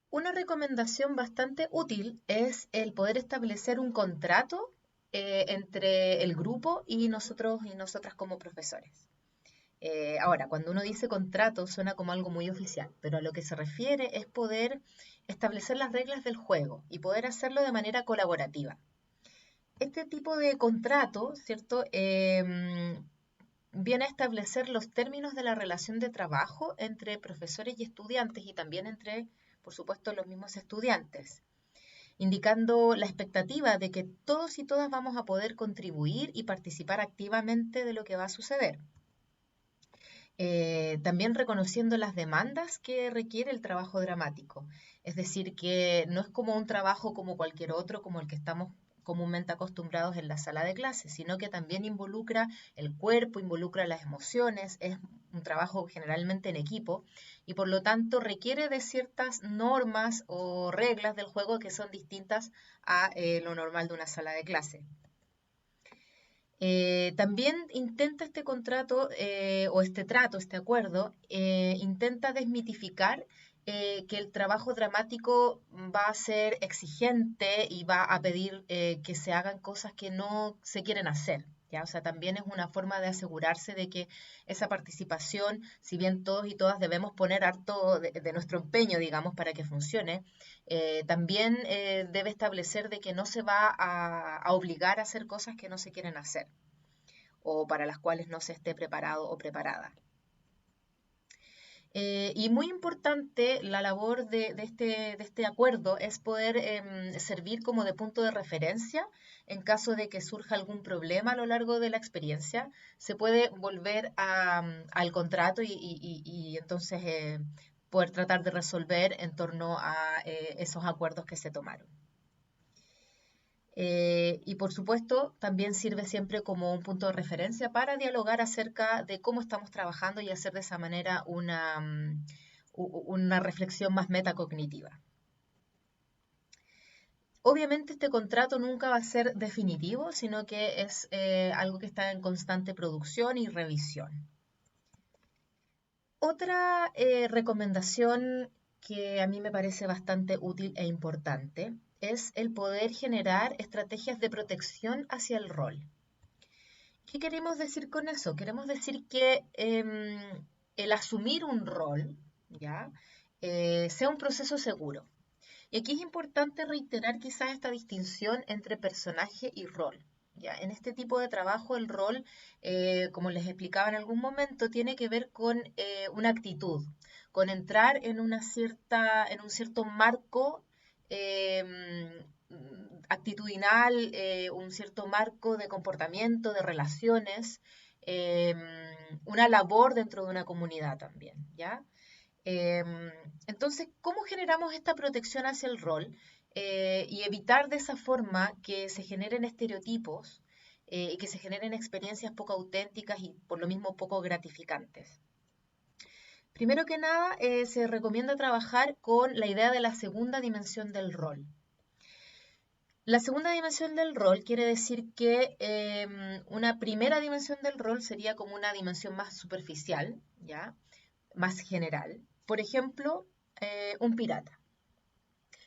Una recomendación bastante útil es el poder establecer un contrato entre el grupo y nosotros y nosotras como profesores. Ahora, cuando uno dice contrato suena como algo muy oficial, pero a lo que se refiere es poder establecer las reglas del juego y poder hacerlo de manera colaborativa. Este tipo de contrato, ¿cierto? Viene a establecer los términos de la relación de trabajo entre profesores y estudiantes y también entre, por supuesto, los mismos estudiantes, indicando la expectativa de que todos y todas vamos a poder contribuir y participar activamente de lo que va a suceder. También reconociendo las demandas que requiere el trabajo dramático. Es decir, que no es como un trabajo como cualquier otro, como el que estamos comúnmente acostumbrados en la sala de clases, sino que también involucra el cuerpo, involucra las emociones, es un trabajo generalmente en equipo y por lo tanto requiere de ciertas normas o reglas del juego que son distintas a lo normal de una sala de clase. También intenta este contrato o este trato, este acuerdo, intenta desmitificar que el trabajo dramático va a ser exigente y va a pedir que se hagan cosas que no se quieren hacer. ¿Ya? O sea, también es una forma de asegurarse de que esa participación, si bien todos y todas debemos poner harto de nuestro empeño, digamos, para que funcione, también debe establecer de que no se va a obligar a hacer cosas que no se quieren hacer o para las cuales no se esté preparado o preparada. Y muy importante, la labor de este acuerdo es poder servir como de punto de referencia en caso de que surja algún problema a lo largo de la experiencia. Se puede volver al contrato y entonces poder tratar de resolver en torno a esos acuerdos que se tomaron. Y por supuesto, también sirve siempre como un punto de referencia para dialogar acerca de cómo estamos trabajando y hacer de esa manera una reflexión más metacognitiva. Obviamente este contrato nunca va a ser definitivo, sino que es algo que está en constante producción y revisión. Otra recomendación que a mí me parece bastante útil e importante es el poder generar estrategias de protección hacia el rol. ¿Qué queremos decir con eso? Queremos decir que el asumir un rol, ¿ya? Sea un proceso seguro. Y aquí es importante reiterar quizás esta distinción entre personaje y rol. ¿Ya? En este tipo de trabajo el rol, como les explicaba en algún momento, tiene que ver con una actitud, con entrar en en un cierto marco actitudinal, un cierto marco de comportamiento, de relaciones, eh, una labor dentro de una comunidad también, ¿ya? Entonces, ¿cómo generamos esta protección hacia el rol y evitar de esa forma que se generen estereotipos y que se generen experiencias poco auténticas y por lo mismo poco gratificantes? Primero que nada, se recomienda trabajar con la idea de la segunda dimensión del rol. La segunda dimensión del rol quiere decir que una primera dimensión del rol sería como una dimensión más superficial, ¿ya? Más general. Por ejemplo, un pirata.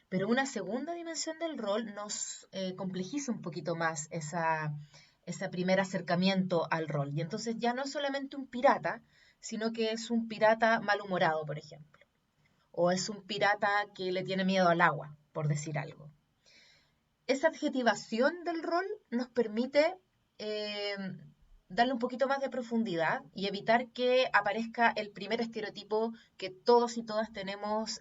Pero una segunda dimensión del rol nos complejiza un poquito más ese primer acercamiento al rol. Y entonces ya no es solamente un pirata, sino que es un pirata malhumorado, por ejemplo. O es un pirata que le tiene miedo al agua, por decir algo. Esa adjetivación del rol nos permite eh, darle un poquito más de profundidad y evitar que aparezca el primer estereotipo que todos y todas tenemos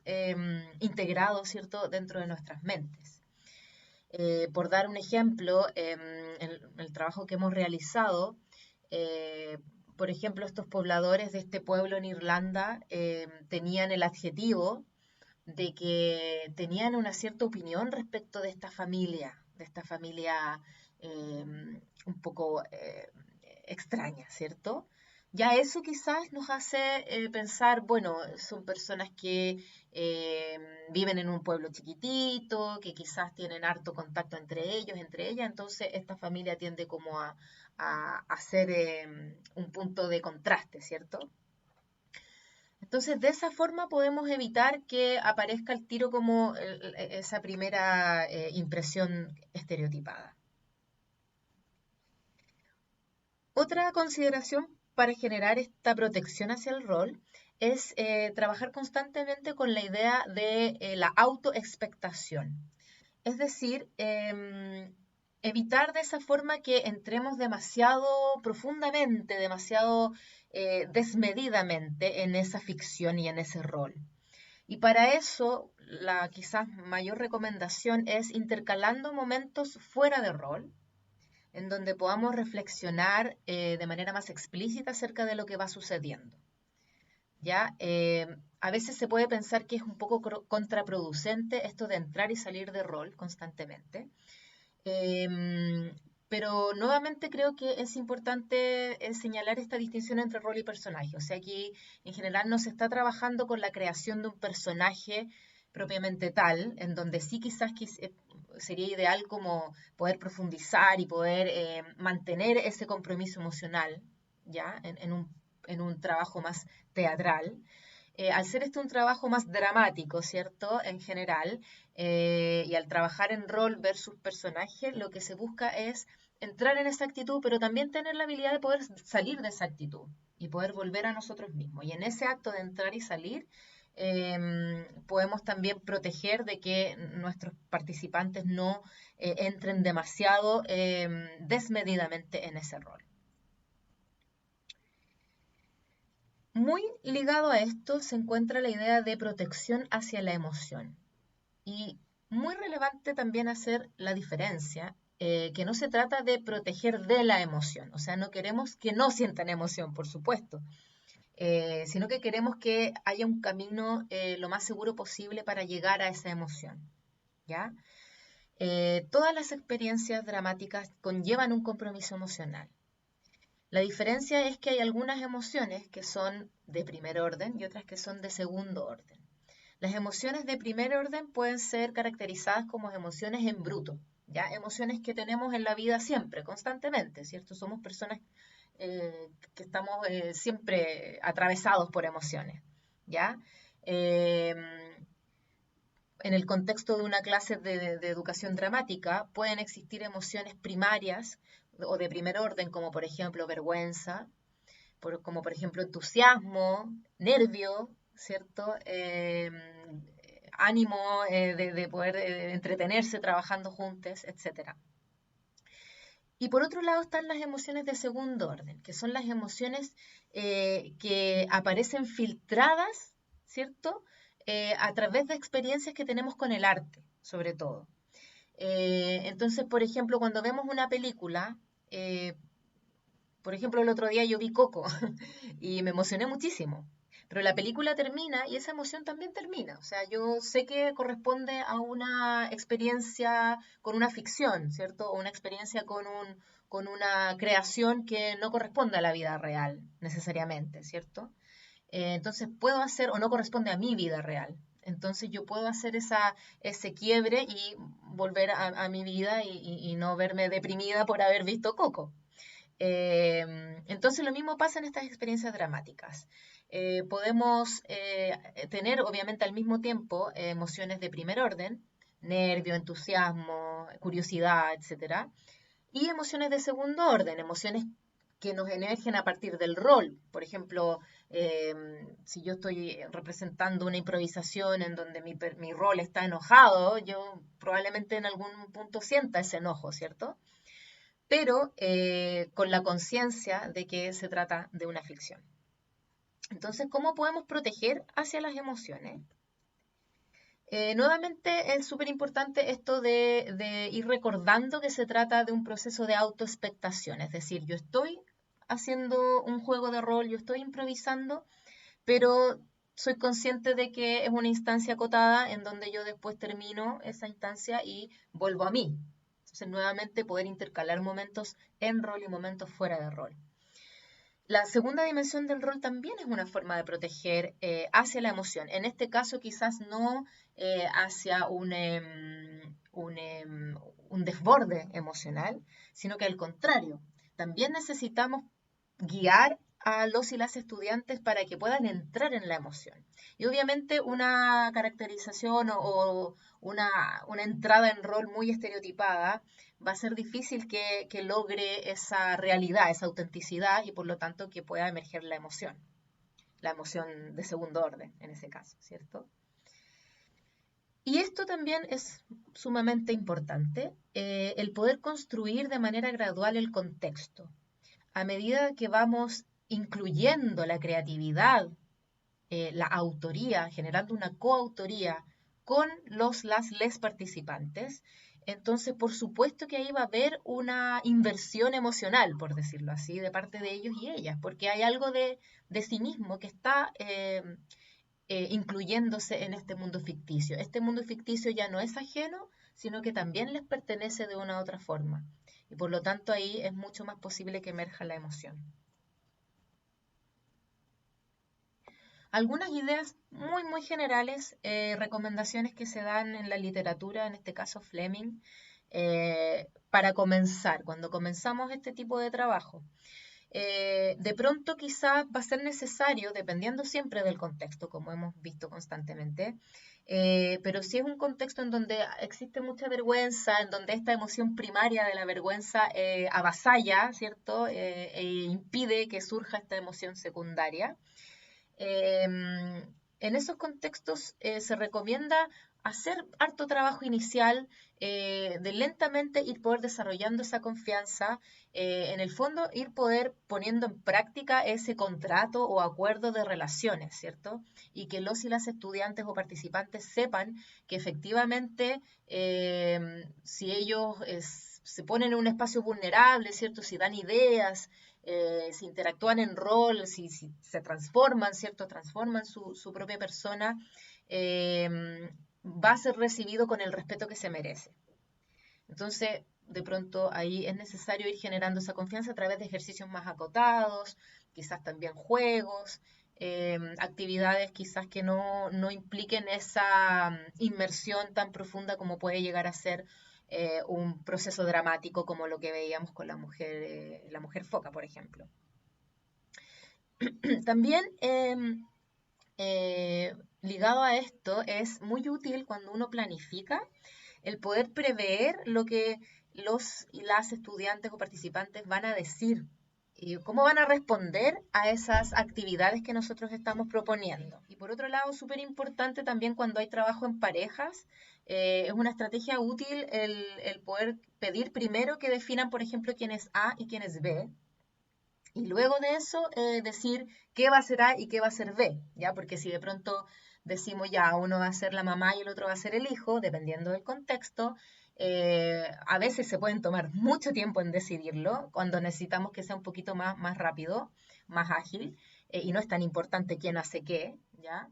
integrado, ¿cierto?, dentro de nuestras mentes. Por dar un ejemplo, en el trabajo que hemos realizado, eh, por ejemplo, estos pobladores de este pueblo en Irlanda tenían el adjetivo de que tenían una cierta opinión respecto de esta familia un poco extraña, ¿cierto? Ya eso quizás nos hace pensar, bueno, son personas que eh, viven en un pueblo chiquitito, que quizás tienen harto contacto entre ellos, entre ellas, entonces esta familia tiende como a ser un punto de contraste, ¿cierto? Entonces, de esa forma podemos evitar que aparezca el tiro como esa primera impresión estereotipada. Otra consideración para generar esta protección hacia el rol es trabajar constantemente con la idea de la autoexpectación. Es decir, evitar de esa forma que entremos demasiado profundamente, demasiado desmedidamente en esa ficción y en ese rol. Y para eso, la quizás mayor recomendación es intercalando momentos fuera de rol, en donde podamos reflexionar de manera más explícita acerca de lo que va sucediendo. ¿Ya? A veces se puede pensar que es un poco contraproducente esto de entrar y salir de rol constantemente, pero nuevamente creo que es importante señalar esta distinción entre rol y personaje. O sea, aquí en general no se está trabajando con la creación de un personaje propiamente tal, en donde sí quizás sería ideal como poder profundizar y poder mantener ese compromiso emocional, ¿ya? En un trabajo más teatral. Al ser este un trabajo más dramático, ¿cierto? En general, y al trabajar en rol versus personaje, lo que se busca es entrar en esa actitud, pero también tener la habilidad de poder salir de esa actitud y poder volver a nosotros mismos. Y en ese acto de entrar y salir, podemos también proteger de que nuestros participantes no entren demasiado desmedidamente en ese rol. Muy ligado a esto se encuentra la idea de protección hacia la emoción. Y muy relevante también hacer la diferencia, que no se trata de proteger de la emoción, o sea, no queremos que no sientan emoción, por supuesto, sino que queremos que haya un camino lo más seguro posible para llegar a esa emoción, ¿ya? Todas las experiencias dramáticas conllevan un compromiso emocional. La diferencia es que hay algunas emociones que son de primer orden y otras que son de segundo orden. Las emociones de primer orden pueden ser caracterizadas como emociones en bruto, ¿ya? Emociones que tenemos en la vida siempre, constantemente, ¿cierto? Somos personas que estamos siempre atravesados por emociones, ¿ya? Eh, en el contexto de una clase de educación dramática pueden existir emociones primarias o de primer orden, como por ejemplo vergüenza, como por ejemplo entusiasmo, nervio, ¿cierto? Ánimo de poder entretenerse trabajando juntos, etc. Y por otro lado están las emociones de segundo orden, que son las emociones que aparecen filtradas, ¿cierto? A través de experiencias que tenemos con el arte, sobre todo. Entonces, por ejemplo, cuando vemos una película, por ejemplo, el otro día yo vi Coco y me emocioné muchísimo. Pero la película termina y esa emoción también termina. O sea, yo sé que corresponde a una experiencia con una ficción, ¿cierto? O una experiencia con una creación que no corresponde a la vida real, necesariamente, ¿cierto? Entonces puedo hacer, o no corresponde a mi vida real. Entonces yo puedo hacer ese quiebre y volver a mi vida y no verme deprimida por haber visto Coco. Entonces lo mismo pasa en estas experiencias dramáticas. Podemos tener obviamente al mismo tiempo emociones de primer orden, nervio, entusiasmo, curiosidad, etcétera, y emociones de segundo orden, emociones que nos emergen a partir del rol. Por ejemplo, si yo estoy representando una improvisación en donde mi rol está enojado, yo probablemente en algún punto sienta ese enojo, ¿cierto? Pero con la conciencia de que se trata de una ficción. Entonces, ¿cómo podemos proteger hacia las emociones? Nuevamente es súper importante esto de ir recordando que se trata de un proceso de autoexpectación, es decir, yo estoy haciendo un juego de rol, yo estoy improvisando, pero soy consciente de que es una instancia acotada en donde yo después termino esa instancia y vuelvo a mí. Entonces, nuevamente poder intercalar momentos en rol y momentos fuera de rol. La segunda dimensión del rol también es una forma de proteger hacia la emoción. En este caso, quizás no hacia un desborde emocional, sino que al contrario, también necesitamos guiar a los y las estudiantes para que puedan entrar en la emoción. Y obviamente una caracterización o una entrada en rol muy estereotipada va a ser difícil que logre esa realidad, esa autenticidad y por lo tanto que pueda emerger la emoción de segundo orden en ese caso, ¿cierto? Y esto también es sumamente importante, el poder construir de manera gradual el contexto. A medida que vamos incluyendo la creatividad, la autoría, generando una coautoría con les participantes, entonces por supuesto que ahí va a haber una inversión emocional, por decirlo así, de parte de ellos y ellas, porque hay algo de sí mismo que está incluyéndose en este mundo ficticio. Este mundo ficticio ya no es ajeno, sino que también les pertenece de una u otra forma. Y por lo tanto ahí es mucho más posible que emerja la emoción. Algunas ideas muy generales, recomendaciones que se dan en la literatura, en este caso Fleming, para comenzar, cuando comenzamos este tipo de trabajo. De pronto quizás va a ser necesario, dependiendo siempre del contexto, como hemos visto constantemente, pero si es un contexto en donde existe mucha vergüenza, en donde esta emoción primaria de la vergüenza avasalla, ¿cierto? E impide que surja esta emoción secundaria. En esos contextos se recomienda hacer harto trabajo inicial, de lentamente ir poder desarrollando esa confianza, en el fondo ir poder poniendo en práctica ese contrato o acuerdo de relaciones, ¿cierto? Y que los y las estudiantes o participantes sepan que efectivamente si ellos se ponen en un espacio vulnerable, ¿cierto? Si dan ideas, si interactúan en rol, si se transforman, ¿cierto? Transforman su propia persona, va a ser recibido con el respeto que se merece. Entonces, de pronto ahí es necesario ir generando esa confianza a través de ejercicios más acotados, quizás también juegos, actividades quizás que no impliquen esa inmersión tan profunda como puede llegar a ser un proceso dramático como lo que veíamos con la mujer foca, por ejemplo. También ligado a esto es muy útil cuando uno planifica el poder prever lo que los y las estudiantes o participantes van a decir y cómo van a responder a esas actividades que nosotros estamos proponiendo. Y por otro lado, súper importante también cuando hay trabajo en parejas, es una estrategia útil el poder pedir primero que definan, por ejemplo, quién es A y quién es B, y luego de eso decir qué va a ser A y qué va a ser B, ¿ya? Porque si de pronto decimos ya, uno va a ser la mamá y el otro va a ser el hijo, dependiendo del contexto, a veces se pueden tomar mucho tiempo en decidirlo, cuando necesitamos que sea un poquito más rápido, más ágil, y no es tan importante quién hace qué, ¿ya?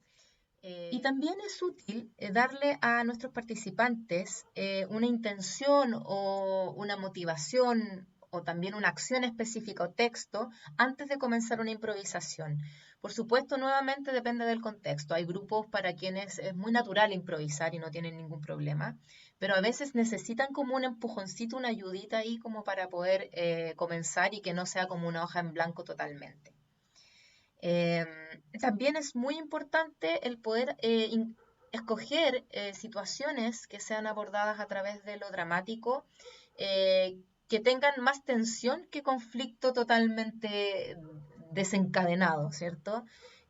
Y también es útil darle a nuestros participantes una intención o una motivación o también una acción específica o texto antes de comenzar una improvisación. Por supuesto, nuevamente depende del contexto. Hay grupos para quienes es muy natural improvisar y no tienen ningún problema, pero a veces necesitan como un empujoncito, una ayudita ahí como para poder comenzar y que no sea como una hoja en blanco totalmente. Eh, También es muy importante el poder escoger situaciones que sean abordadas a través de lo dramático, que tengan más tensión que conflicto totalmente desencadenado, ¿cierto?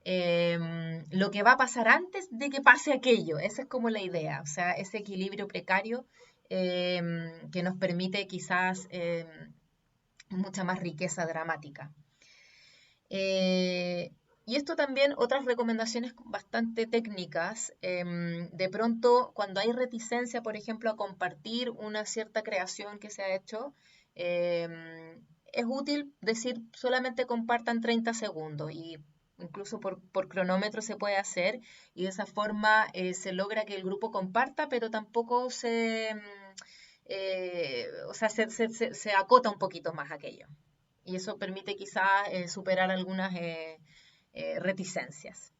Lo que va a pasar antes de que pase aquello, esa es como la idea, o sea, ese equilibrio precario que nos permite quizás mucha más riqueza dramática. Eh, y esto también, otras recomendaciones bastante técnicas. De pronto, cuando hay reticencia, por ejemplo, a compartir una cierta creación que se ha hecho, es útil decir solamente compartan 30 segundos y incluso por cronómetro se puede hacer y de esa forma se logra que el grupo comparta, pero tampoco o sea, se acota un poquito más aquello y eso permite quizás superar algunas reticencias.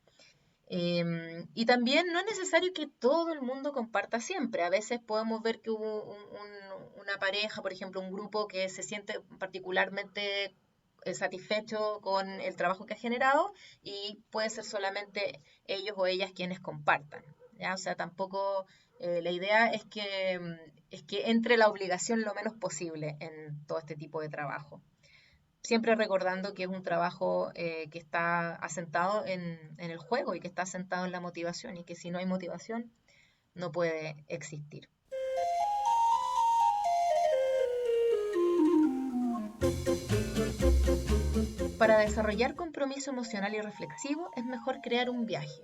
Y también no es necesario que todo el mundo comparta siempre. A veces podemos ver que hubo una pareja, por ejemplo, un grupo que se siente particularmente satisfecho con el trabajo que ha generado y puede ser solamente ellos o ellas quienes compartan. ¿Ya? O sea, tampoco la idea es que entre la obligación lo menos posible en todo este tipo de trabajo, siempre recordando que es un trabajo que está asentado en el juego y que está asentado en la motivación y que si no hay motivación no puede existir. Para desarrollar compromiso emocional y reflexivo es mejor crear un viaje,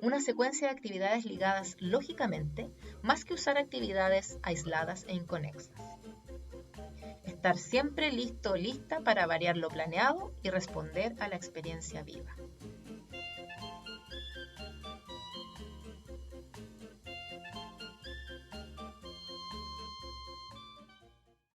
una secuencia de actividades ligadas lógicamente, más que usar actividades aisladas e inconexas. Estar siempre listo o lista para variar lo planeado y responder a la experiencia viva.